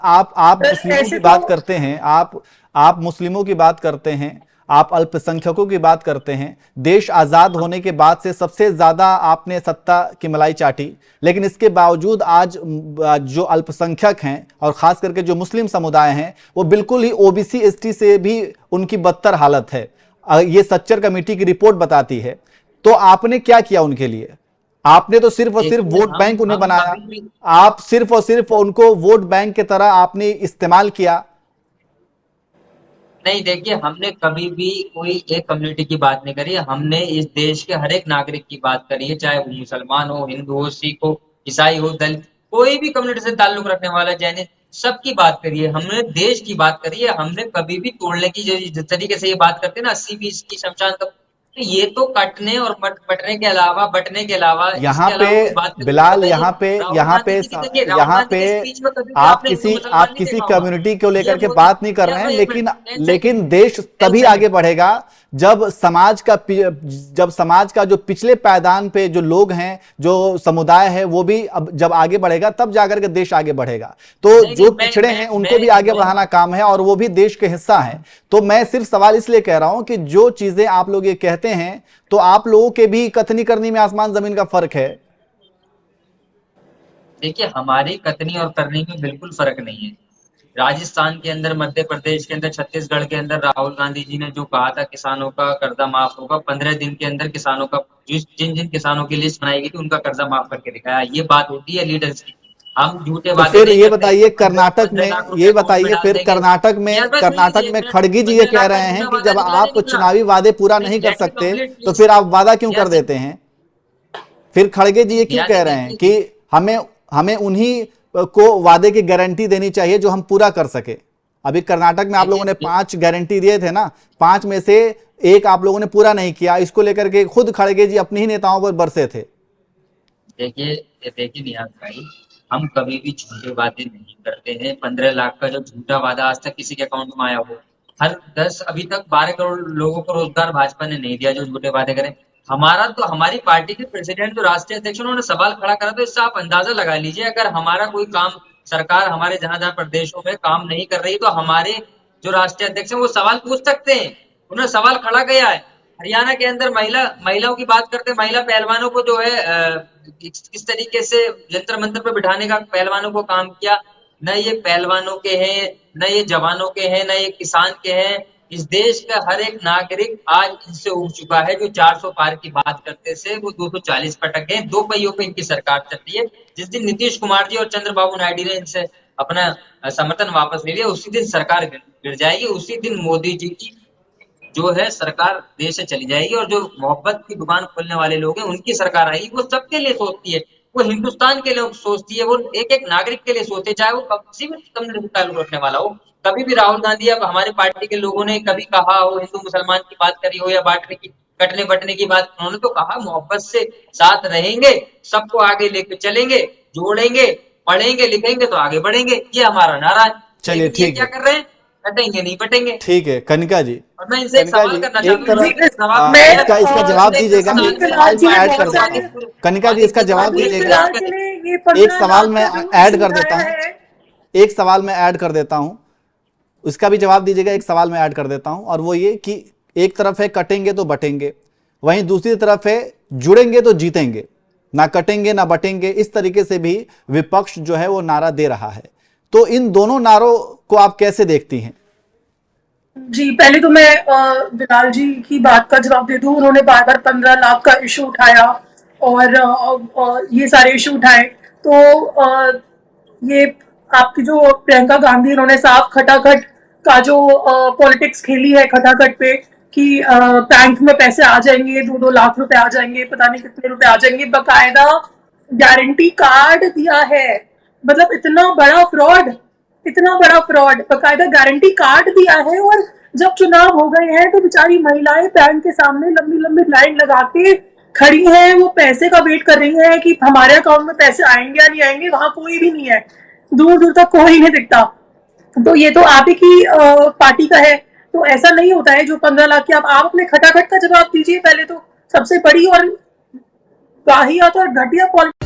आप मुस्लिमों ऐसे की तो बात करते हैं, आप मुस्लिमों की बात करते हैं, आप अल्पसंख्यकों की बात करते हैं। देश आजाद होने के बाद से सबसे ज्यादा आपने सत्ता की मलाई चाटी, लेकिन इसके बावजूद आज जो अल्पसंख्यक हैं और खास करके जो मुस्लिम समुदाय हैं वो बिल्कुल ही ओबीसी एसटी से भी उनकी बदतर हालत है। ये सच्चर कमेटी की रिपोर्ट बताती है। तो आपने क्या किया उनके लिए? आपने तो सिर्फ और सिर्फ देखिए, वोट बैंक उन्हें हम बनाया। कभी भी आप सिर्फ और सिर्फ उनको वोट बैंक की तरह आपने इस्तेमाल किया। नहीं, देखिए, हमने कभी भी कोई एक कम्युनिटी की बात नहीं करी है। हमने इस देश के हर एक नागरिक की बात करी है, चाहे वो मुसलमान हो, हिंदू हो, सिख हो, ईसाई हो, दलित, कोई भी कम्युनिटी से ताल्लुक रखने वाला, जैन है, सबकी बात करी है। हमने देश की बात करी है। हमने कभी भी तोड़ने की, जिस तरीके से ये बात करते हैं ना, 80-20 की शमशान का, तो ये तो कटने और बटने के अलावा, यहाँ इसके पे अलावा कोई बात नहीं। बिलाल, बताइए, यहाँ पे राहुल यहाँ गांधी पे के स्पीच में कभी भी आपने हिंदू मुसलमान आप नहीं किसी देखा होगा। कम्युनिटी को ये लेकर के मोदी, बात नहीं कर या रहे तो हैं, एक मिनट, लेकिन 10 लेकिन सेकंड, देश 10 तभी आगे सेकंड। बढ़ेगा जब समाज का जो पिछले पायदान पे जो लोग हैं, जो समुदाय है, वो भी अब जब आगे बढ़ेगा तब जाकर के देश आगे बढ़ेगा। तो नहीं, नहीं, जो पिछड़े हैं उनको भी आगे मैं बढ़ाना काम है और वो भी देश के हिस्सा हैं। तो मैं सिर्फ सवाल इसलिए कह रहा हूं कि जो चीजें आप लोग ये कहते हैं, तो आप लोगों के भी कथनी करनी में आसमान जमीन का फर्क है। देखिए, हमारी कथनी और करनी में बिल्कुल फर्क नहीं है। राजस्थान के अंदर, मध्य प्रदेश के अंदर, छत्तीसगढ़ के अंदर राहुल गांधी जी ने जो कहा था किसानों का कर्जा माफ होगा, 15 दिन के अंदर किसानों का, जिन जिन किसानों की लिस्ट बनाई गई थी उनका कर्जा माफ करके दिखाया। ये बात होती है लीडर्स की। हम झूठे तो वादे फिर नहीं ये करते कि बताइए, पंद्रह कर्नाटक पंद्रह में लाख रुपए ये अकाउंट में बताइए, डाल फिर देंगे। यार बस सुन कर्नाटक लीजिए एक में मिनट। खड़गे जी ये 15 कह लाख का रहे हैं झूठा कि वादा जब निकला नहीं आप निकला। चुनावी वादे पूरा प्लीज नहीं कर लेट मी सकते कंप्लीट तो प्लीज। फिर आप वादा क्यों कर यानी देते हैं? फिर खड़गे जी ये क्यों यानी कह रहे हैं देखिए, कि हमें हमें उन्हीं को वादे की गारंटी देनी चाहिए जो हम पूरा कर सके? अभी कर्नाटक में आप लोगों ने देखिए, 5 गारंटी दिए थे ना, 5 में से एक आप लोगों ने पूरा नहीं किया। इसको लेकर के खुद खड़गे जी अपने ही नेताओं पर बरसे थे। देखिए, देखिए निहाल भाई, हम कभी भी झूठे वादे नहीं करते हैं। 15 लाख का जो झूठा वादा आज तक किसी के अकाउंट में आया हो, हर 10, अभी तक 12 करोड़ लोगों को रोजगार भाजपा ने नहीं दिया जो झूठे वादे करें। हमारा तो, हमारी पार्टी के प्रेसिडेंट, जो राष्ट्रीय अध्यक्ष, उन्होंने सवाल खड़ा करा, तो इससे आप अंदाजा लगा लीजिए, अगर हमारा कोई काम, सरकार हमारे जहां जहां प्रदेशों में काम नहीं कर रही, तो हमारे जो राष्ट्रीय अध्यक्ष है वो सवाल पूछ सकते हैं। उन्होंने सवाल खड़ा किया है। हरियाणा के अंदर महिलाओं की बात करते हैं, महिला पहलवानों को जो है किस तरीके से जंतर मंतर पर बिठाने का पहलवानों को काम किया। न ये पहलवानों के हैं, न ये जवानों के हैं, न ये किसान के हैं। इस देश का हर एक नागरिक आज इनसे उब चुका है। जो 400 पार की बात करते थे वो 240 पर अटक गए। दो पहियों पे इनकी सरकार चल रही है। जिस दिन नीतीश कुमार जी और चंद्रबाबू नायडू ने इनसे अपना समर्थन वापस ले लिया, उसी दिन सरकार गिर जाएगी। उसी दिन मोदी जी की जो है सरकार देश से चली जाएगी, और जो मोहब्बत की दुकान खोलने वाले लोग हैं उनकी सरकार आएगी। वो सबके लिए सोचती है, वो हिंदुस्तान के लिए सोचती है, वो एक एक नागरिक के लिए सोचती है, चाहे वो किसी भी कम्युनिटी से ताल्लुक रखने वाला हो। कभी भी राहुल गांधी या हमारी पार्टी के लोगों ने कभी कहा हो, हिंदू मुसलमान की बात करी हो या बांटने की, कटने बटने की बात, उन्होंने तो कहा मोहब्बत से साथ रहेंगे, सबको आगे लेकर चलेंगे, जोड़ेंगे, पढ़ेंगे लिखेंगे तो आगे बढ़ेंगे, ये हमारा नारा है। चलिए लेकिन ये ठीक क्या है। कर रहे हैं? कटेंगे नहीं बटेंगे। ठीक है कनिका जी। और मैं इनसे एक कनिका सवाल जी, करना एक चाहता हूँ, तरफ इनसे एक सवाल आ, मैं इसका इसका जवाब इनसे एक दीजिएगा। सवाल एक मैं सवाल मैं ऐड कर और देता वादित हूँ। कनिका जी, इसका जवाब वादित दीजिएगा। फिलहाल फिलहाल के के लिए। लिए ये एक 15 सवाल लाख मैं का जो ऐड इशू कर देता उठाया हूँ। है। एक सवाल मैं ऐड कर देता हूँ, उसका भी जवाब दीजिएगा। एक सवाल मैं ऐड कर देता हूँ, और वो ये कि एक तरफ है कटेंगे तो बटेंगे, वहीं दूसरी तरफ है जुड़ेंगे तो जीतेंगे, ना कटेंगे ना बटेंगे। इस तरीके से भी विपक्ष जो है वो नारा दे रहा है। तो इन दोनों नारों को आप कैसे देखती हैं? जी, पहले तो मैं बिलाल जी की बात का जवाब दे दूं। उन्होंने बार बार 15 लाख का इशू उठाया और ये सारे इशू उठाए। तो ये आपकी जो प्रियंका गांधी, इन्होंने साफ खटाखट का जो पॉलिटिक्स खेली है खटाखट पे, कि बैंक में पैसे आ जाएंगे, 2-2 लाख रुपए आ जाएंगे, पता नहीं कितने रुपए आ जाएंगे, बकायदा गारंटी कार्ड दिया है। मतलब इतना बड़ा फ्रॉड, बकायदा गारंटी कार्ड दिया है। और जब चुनाव हो गए हैं तो बेचारी महिलाएं बैंक के सामने लंबी लंबी लाइन लगा के खड़ी हैं, वो पैसे का वेट कर रही हैं कि हमारे अकाउंट में पैसे आएंगे या नहीं आएंगे। वहां कोई भी नहीं है, दूर दूर तक कोई नहीं दिखता। तो ये तो आप ही की पार्टी का है। तो ऐसा नहीं होता है जो 15 लाख की। आप अपने खटाखट का जवाब दीजिए पहले तो। सबसे बड़ी और वाहियात और घटिया पॉलिटिक्स